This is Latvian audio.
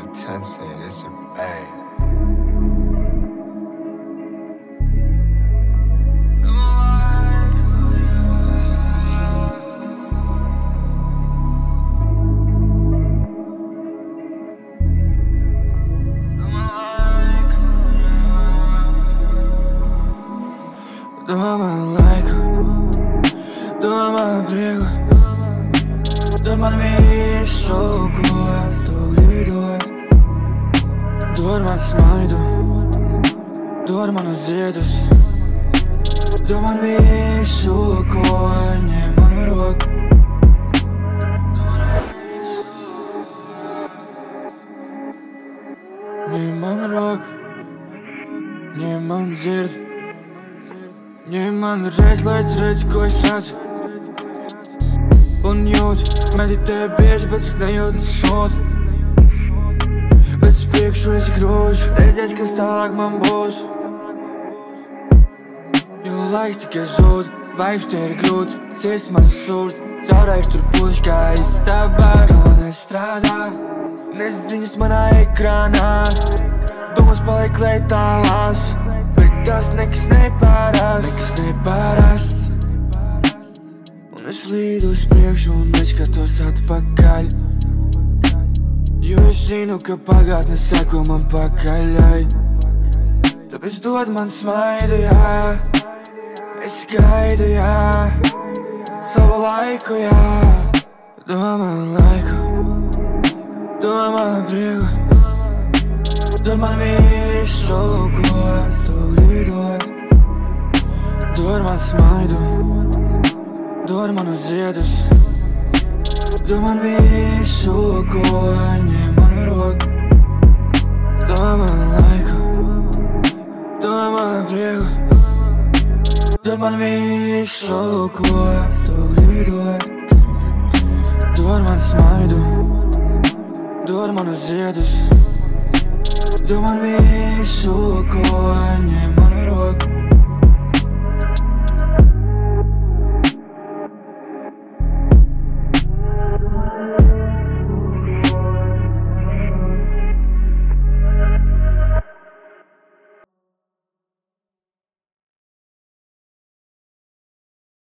Intensity, it's a bang. Дома лайка, дома брега, doar mi sokua, doar, doar man smaidu, doar manos dedos, doar mi sokua, ņem manu roku. Ņem manu roku, ņem man dzird. Ņem man redz, lai tu redz, ko es redzu. Un jūt, meditē bieži, bet es nejūtu sūdu. Bet es priekšu esi grūžu, redzēs, kas tālāk man būs. Jo laiks tikai zūd, vibes tie ir grūts, sirds man sūst. Caurējuši tur puši, kā istabā, kā nestrādā. Nes ziņas manā ekrānā, domas paliek leitālās. Bet tas nekas neparasts. Un es līdu uz priekšu un neskatos atpakaļ. Jo es zinu, ka pagātne seko man pakaļai. Tāpēc dod man smaidu, jā. Es gaidu, jā. Savu laiku, jā. Domā laiku, domā priegu. Dod man visu, ko tu gribi dot. Dod man smaidu, dod manus ziedus. Dod man visu, ko ņem manu roku. Dod man laiku, dod man priegu. Dod man visu, ko tu gribi dot. Dod man smaidu, dod manus ziedus. Dod man visu, ko ņem manu roku.